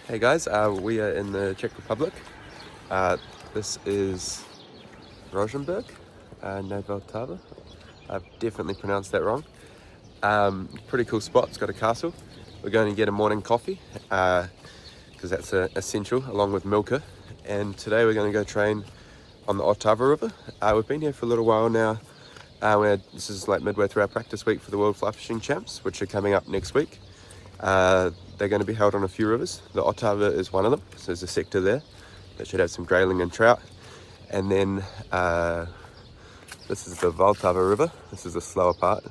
Hey guys, we are in the Czech Republic. This is Rosenberg, Otava. I've definitely pronounced that wrong. Pretty cool spot, it's got a castle. We're going to get a morning coffee, because that's essential, along with Milka. And today we're going to go train on the Otava River. We've been here for a little while now. This is like midway through our practice week for the World Fly Fishing Champs, which are coming up next week. They're going to be held on a few rivers. The Otava is one of them, so there's a sector there that should have some grayling and trout. And then this is the Vltava River. This is the slower part,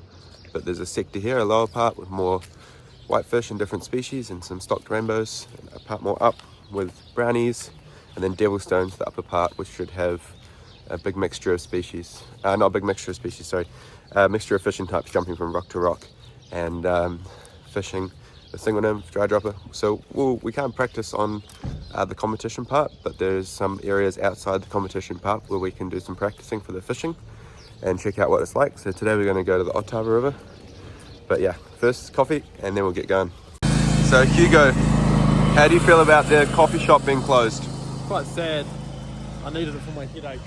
but there's a sector here, a lower part with more whitefish and different species and some stocked rainbows, and a part more up with brownies, and then devil stones, the upper part, which should have a big mixture of species. Not a big mixture of species, sorry. A mixture of fishing types jumping from rock to rock, and fishing the single nymph, dry dropper. So we can't practice on the competition part, but there's some areas outside the competition part where we can do some practicing for the fishing and check out what it's like. So today we're going to go to the Otava River. But yeah, first coffee and then we'll get going. So Hugo, how do you feel about the coffee shop being closed? Quite sad. I needed it for my headache.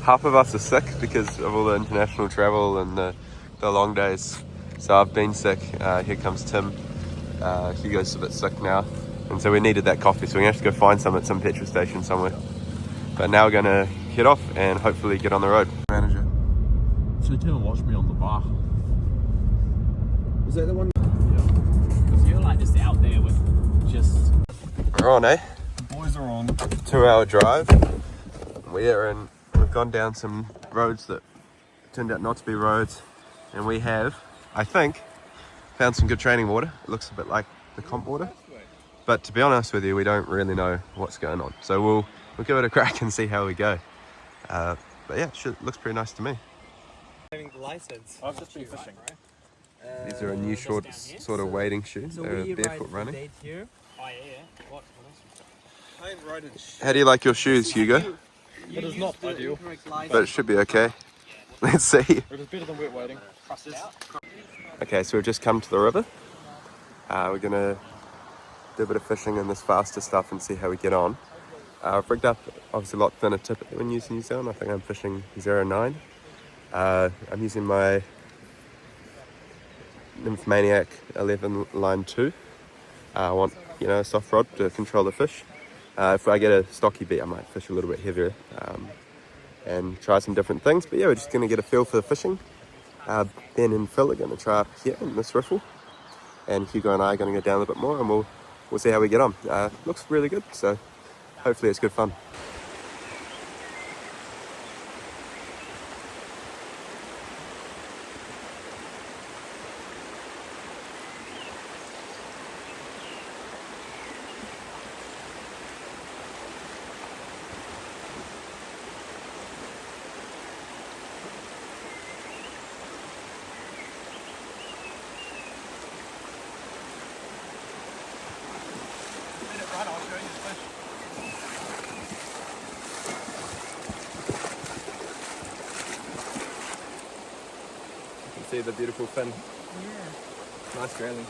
Half of us are sick because of all the international travel and the long days. So I've been sick. Here comes Tim. Hugo's a bit sick now. And so we needed that coffee, so we're going to have to go find some at some petrol station somewhere. But now we're going to head off and hopefully get on the road. Manager. So Tim and watch me on the bar. Is that the one? Yeah. Because you're like just out there with just... We're on, eh? The boys are on. 2-hour drive. We've gone down some roads that turned out not to be roads. And we have, I think, found some good training water. It looks a bit like the comp water. But to be honest with you, we don't really know what's going on. So we'll give it a crack and see how we go. But yeah, it looks pretty nice to me. Having the license. I've just been fishing. These are a new short sort of wading shoe. So They're we barefoot ride running. date here. Oh yeah. What else? I'm riding. How do you like your shoes, Hugo? It is not ideal. But it should be okay. Let's see. It is better than wet wading. Okay, so we've just come to the river. We're gonna do a bit of fishing in this faster stuff and see how we get on. I've rigged up obviously a lot thinner tippet than when using New Zealand. I think I'm fishing 0.9. I'm using my Nymphomaniac 11 line 2. I want, a soft rod to control the fish. If I get a stocky beat, I might fish a little bit heavier and try some different things. But yeah, we're just going to get a feel for the fishing. Ben and Phil are going to try up here in this riffle. And Hugo and I are going to go down a little bit more and we'll see how we get on. Looks really good, so hopefully it's good fun. See the beautiful fin. Yeah. Nice grayling.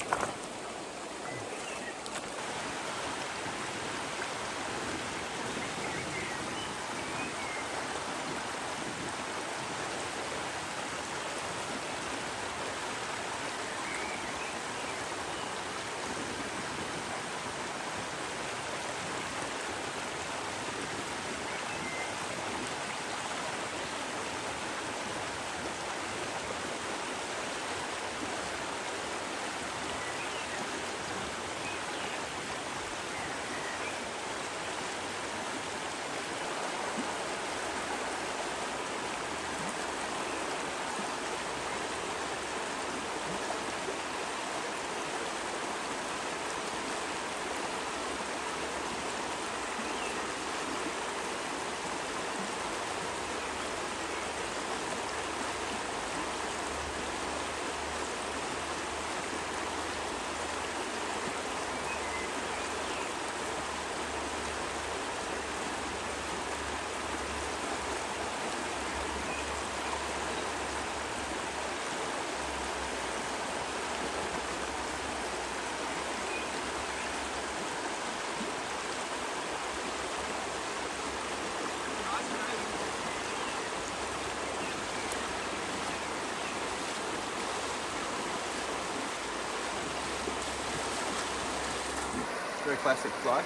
Very classic fly.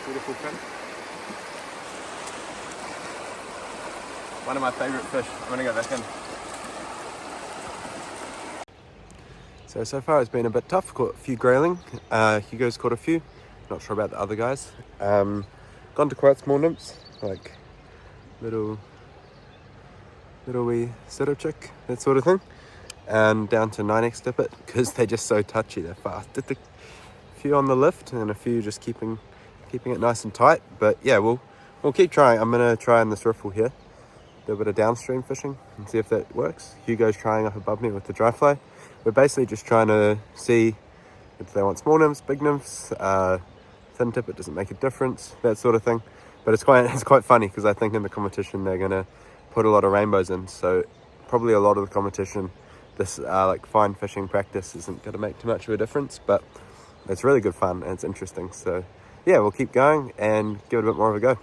Beautiful fin. One of my favourite fish. I'm going to go back in. So far it's been a bit tough. Caught a few grayling. Hugo's caught a few. Not sure about the other guys. Gone to quite small nymphs, like little wee sitter chick, that sort of thing. And down to 9x tippet because they're just so touchy. They're fast. Did a few on the lift and a few just keeping it nice and tight. But yeah, we'll keep trying. I'm gonna try in this riffle here. Do a bit of downstream fishing and see if that works. Hugo's trying up above me with the dry fly. We're basically just trying to see if they want small nymphs, big nymphs, thin tippet doesn't make a difference, that sort of thing. But it's quite funny because I think in the competition they're gonna put a lot of rainbows in. So probably a lot of the competition, this like fine fishing practice isn't gonna make too much of a difference. But it's really good fun and it's interesting. So yeah, we'll keep going and give it a bit more of a go.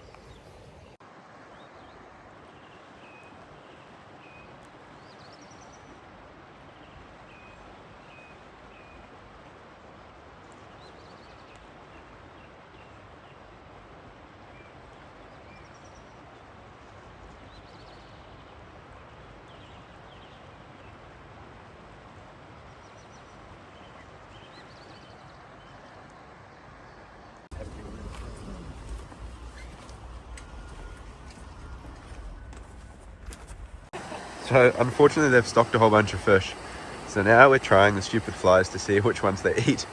So unfortunately they've stocked a whole bunch of fish. So now we're trying the stupid flies to see which ones they eat.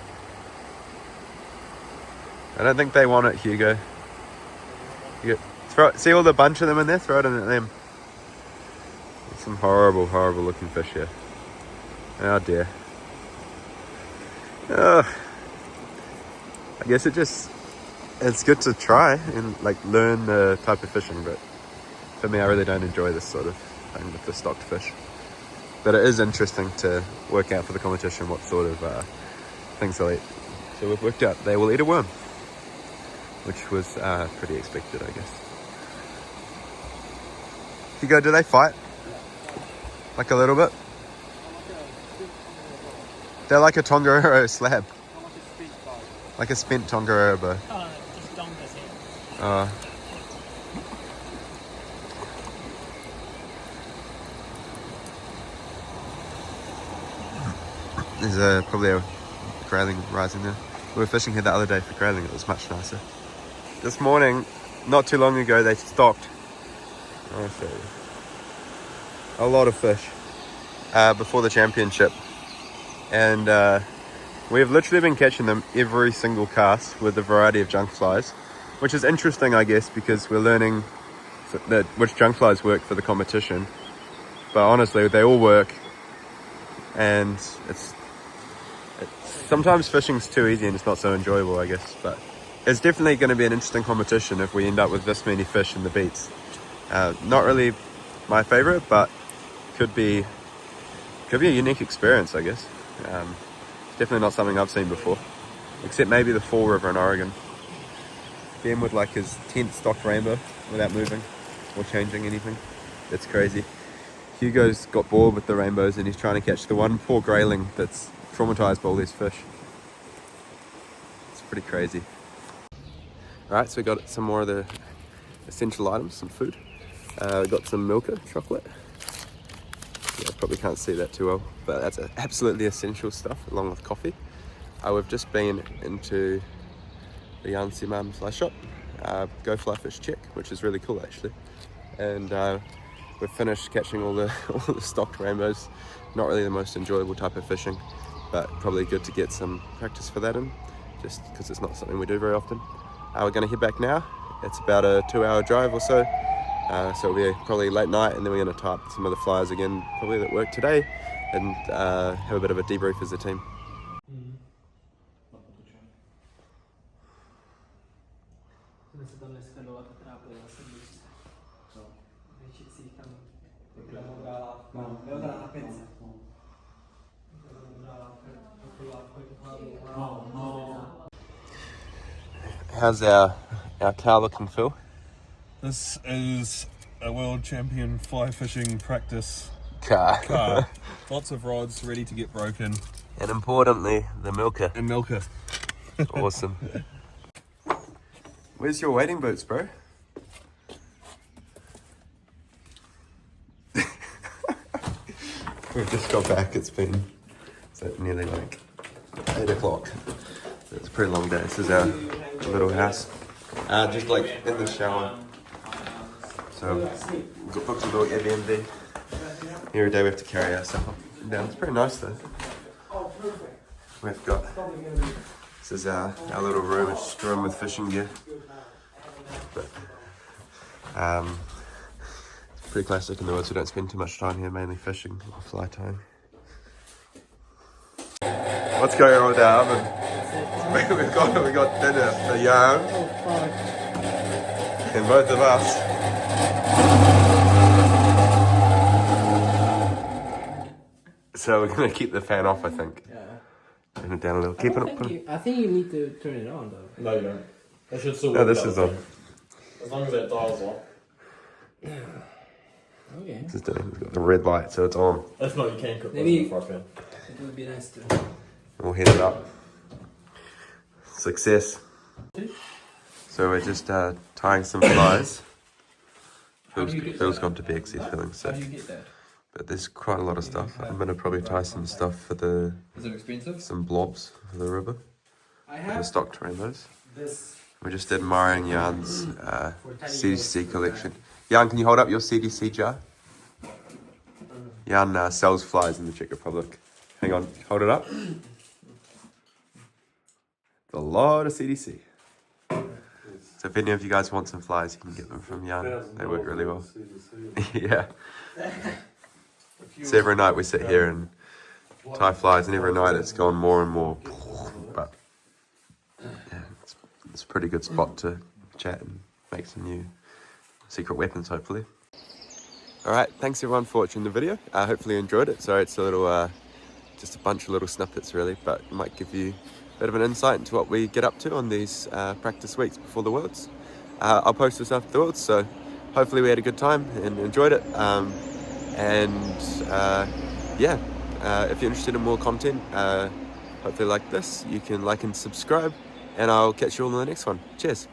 I don't think they want it, Hugo. See all the bunch of them in there? Throw it in at them. There's some horrible looking fish here. Oh dear. Ugh. I guess it's good to try and like learn the type of fishing, but for me I really don't enjoy this sort of thing with the stocked fish. But it is interesting to work out for the competition what sort of things they'll eat. So we've worked out they will eat a worm, which was pretty expected, I guess. Hugo, do they fight? Like a little bit? They're like a Tongariro slab. Like a spent Tongariro bow. Just dongas here. There's probably a grayling rising there. We were fishing here the other day for grayling. It was much nicer. This morning, not too long ago, they stocked, I'll show you, a lot of fish before the championship. And we've literally been catching them every single cast with a variety of junk flies, which is interesting, I guess, because we're learning which junk flies work for the competition. But honestly, they all work. And sometimes fishing's too easy and it's not so enjoyable, I guess. But it's definitely going to be an interesting competition if we end up with this many fish in the beats. Not really my favorite, but could be a unique experience, I guess. Definitely not something I've seen before, except maybe the Fall River in Oregon. Ben with like his 10th stocked rainbow without moving or changing anything. That's crazy. Hugo's got bored with the rainbows and he's trying to catch the one poor grayling that's traumatized by all these fish. It's pretty crazy. Alright, so we got some more of the essential items, some food. We got some Milka chocolate. Yeah, probably can't see that too well, but that's absolutely essential stuff, along with coffee. We've just been into the Jan Simam fly shop, Go Fly Fish Czech, which is really cool actually. And we've finished catching all the stocked rainbows. Not really the most enjoyable type of fishing, but probably good to get some practice for that in, just because it's not something we do very often. We're going to head back now. It's about a 2-hour drive or so. So it'll be probably late night, and then we're going to tie up some of the flyers again, probably that worked today, and have a bit of a debrief as a team. How's our car looking, Phil? This is a world champion fly fishing practice Car. Lots of rods ready to get broken. And importantly, the Milka. And Milka. Awesome. Where's your wading boots, bro? We've just got back. It's been nearly like 8 o'clock. So it's a pretty long day. This is our little house. Just like in the shower. So we've got booked a little Airbnb. Every day we have to carry our stuff up and down. It's pretty nice though. We've got, this is our little room. It's strewn with fishing gear. But it's pretty classic in the woods. We don't spend too much time here, mainly fishing or fly tying. What's going on with our oven? we got dinner for Jan and both of us. So we're gonna keep the fan off, I think. Yeah. Turn it down a little. Keep it up. I think you need to turn it on though. No, you don't. That should still No, work. this is on. As long as that dial's on. Okay. This is doing. We've got the red light, so it's on. If not, you can cook Maybe- in the fry pan. It would be nice to. We'll heat it up. Success. So we're just tying some flies. How do you get Phil's that? gone to bed 'cause he's feeling How do you sick. get that? But there's quite a lot of stuff. I'm gonna probably tie some stuff for the Is it expensive? some blobs for the river. I The have stocked rainbows. this. We're just admiring Jan's CDC collection. Jan, can you hold up your CDC jar? Jan sells flies in the Czech Republic. Hang on, hold it up. It's a lot of CDC. So if any of you guys want some flies, you can get them from Jan. They work really well. Yeah. So every night we sit here and tie flies, and every night it's gone more and more. But yeah, it's a pretty good spot to chat and make some new secret weapons, hopefully. Alright, thanks everyone for watching the video. Hopefully you enjoyed it. Sorry it's a little, just a bunch of little snippets really, but it might give you a bit of an insight into what we get up to on these practice weeks before the Worlds. I'll post this after the Worlds, so hopefully we had a good time and enjoyed it. Yeah, if you're interested in more content, hopefully like this, you can like and subscribe, and I'll catch you all in the next one. Cheers.